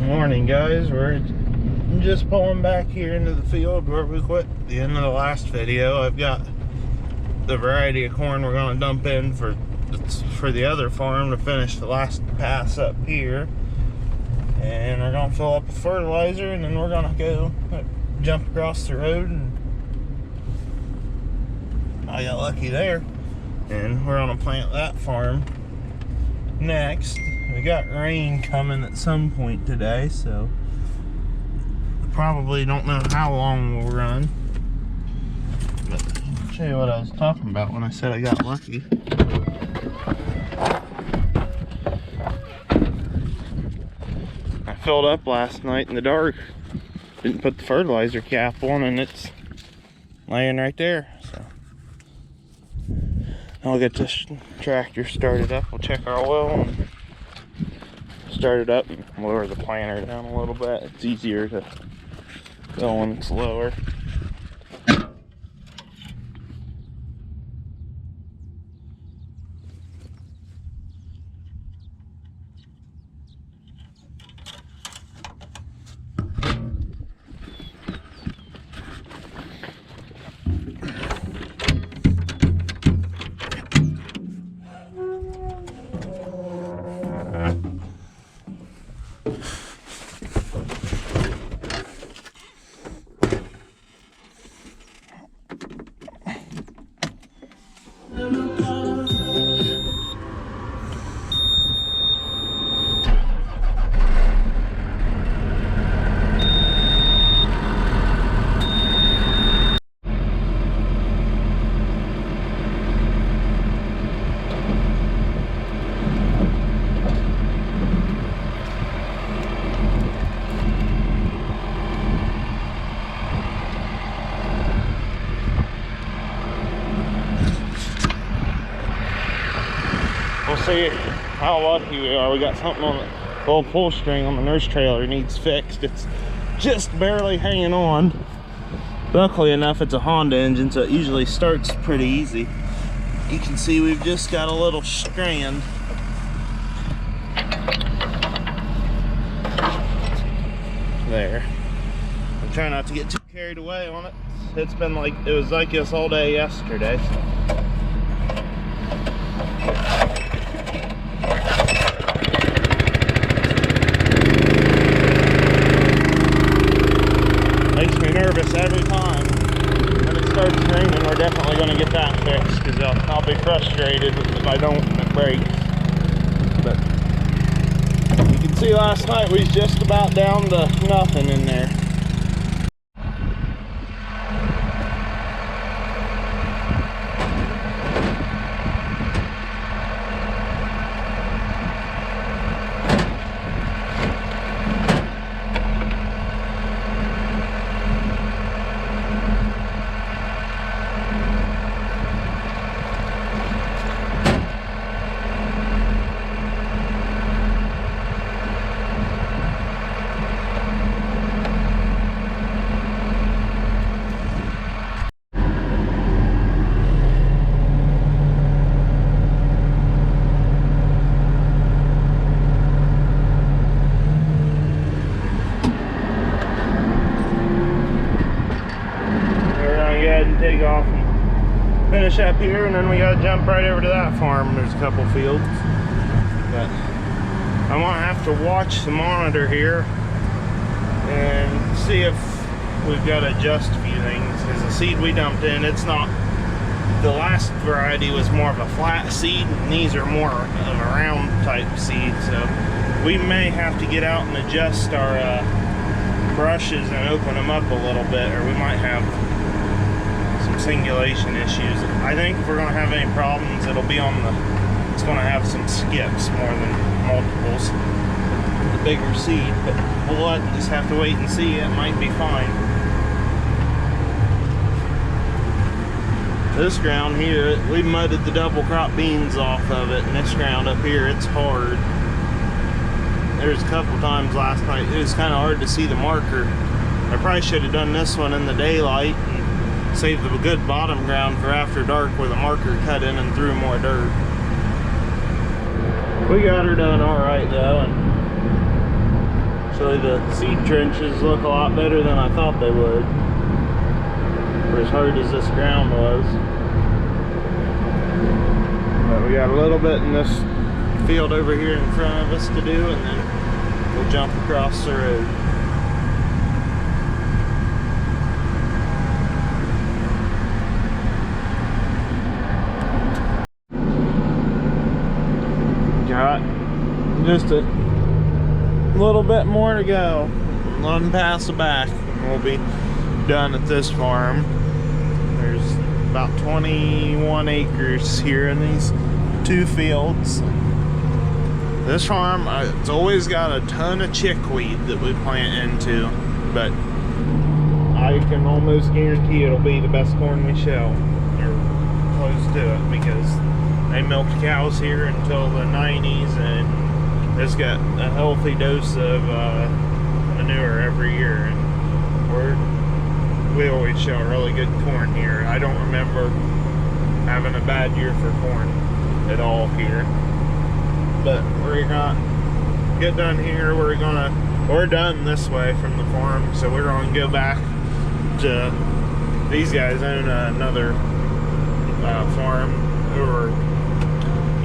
Morning, guys. We're just pulling back here into the field where we quit at the end of the last video. I've got the variety of corn we're going to dump in for the other farm to finish the last pass up here, and we're going to fill up with fertilizer, and then we're going to go jump across the road, and I got lucky there, and we're going to plant that farm next. We got rain coming at some point today, so probably don't know how long we'll run. But I'll show you what I was talking about when I said I got lucky. I filled up last night in the dark. Didn't put the fertilizer cap on, and it's laying right there. So I'll get this tractor started up. We'll check our oil and start it up and lower the planter down a little bit. It's easier to go when it's lower. We'll see how lucky we are. We got something on the old pull string on the nurse trailer needs fixed. It's just barely hanging on. Luckily enough, it's a Honda engine, so it usually starts pretty easy. You can see we've just got a little strand. There. I'm trying not to get too carried away on it. It's been like, it was like this all day yesterday. Makes me nervous every time when it starts raining. We're definitely going to get that fixed, because I'll be frustrated if I don't and it breaks. But you can see last night we was just about down to nothing in there. Take off and finish up here, and then we gotta jump right over to that farm. There's a couple fields, but I might have to watch the monitor here and see if we've got to adjust a few things, because the seed we dumped in, it's not, the last variety was more of a flat seed, and these are more of a round type seed, so we may have to get out and adjust our brushes and open them up a little bit, or we might have some singulation issues. I think if we're going to have any problems, it'll be on it's going to have some skips more than multiples, the bigger seed, but we'll just have to wait and see. It might be fine. This ground here, we mudded the double crop beans off of it, and this ground up here, it's hard. There's a couple times last night it was kind of hard to see the marker. I probably should have done this one in the daylight and save the good bottom ground for after dark, where the marker cut in and threw more dirt. We got her done all right though, and so Hopefully the seed trenches look a lot better than I thought they would, for as hard as this ground was. But we got a little bit in this field over here in front of us to do, and then we'll jump across the road. Got just a little bit more to go. One pass back and we'll be done at this farm. There's about 21 acres here in these two fields. This farm, it's always got a ton of chickweed that we plant into, but I can almost guarantee it'll be the best corn we shell, or close to it, because they milked cows here until the 90s, and it's got a healthy dose of manure every year, and we always shell really good corn here. I don't remember having a bad year for corn at all here. But we're gonna get done here. We're done this way from the farm, so we're gonna go back to, these guys own another farm over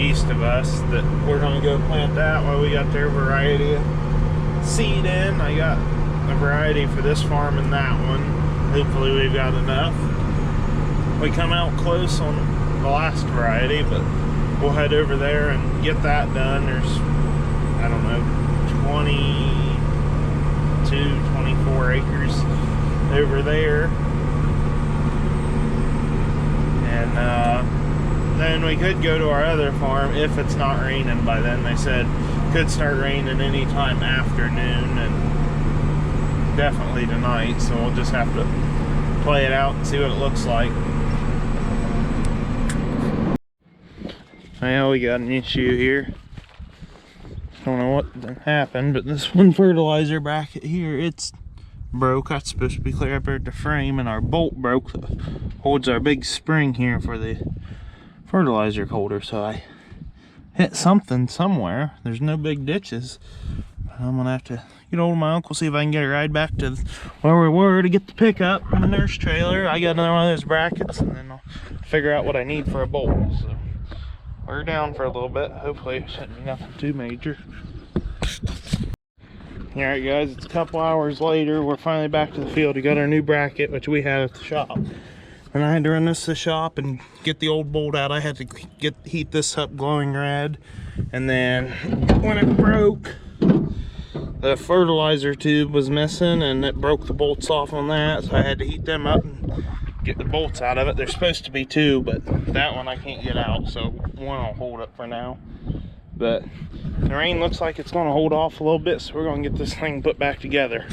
east of us that we're gonna go plant that while we got their variety of seed in. I got a variety for this farm and that one. Hopefully we've got enough. We come out close on the last variety, but we'll head over there and get that done. There's, I don't know, 24 acres over there. And then we could go to our other farm if it's not raining by then. They said could start raining anytime afternoon, and definitely tonight, so we'll just have to play it out and see what it looks like. Well, we got an issue here. Don't know what happened, but this one fertilizer bracket here, it's broke. That's supposed to be clear up at the frame, and our bolt broke that holds our big spring here for the fertilizer holder. So I hit something somewhere. There's no big ditches. I'm gonna have to get hold of my uncle, see if I can get a ride back to where we were to get the pickup from the nurse trailer. I got another one of those brackets, and then I'll figure out what I need for a bolt. So we're down for a little bit. Hopefully it shouldn't be nothing too major. Alright guys, it's a couple hours later. We're finally back to the field. We got our new bracket, which we had at the shop. And I had to run this to the shop and get the old bolt out. I had to heat this up glowing red. And then when it broke, the fertilizer tube was missing and it broke the bolts off on that. So I had to heat them up and get the bolts out of it. There's supposed to be two, but that one I can't get out, so one will hold up for now. But the rain looks like it's going to hold off a little bit, so we're going to get this thing put back together.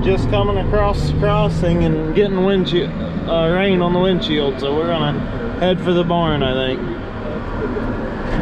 Just coming across the crossing and getting windshield rain on the windshield, so we're gonna head for the barn, I think.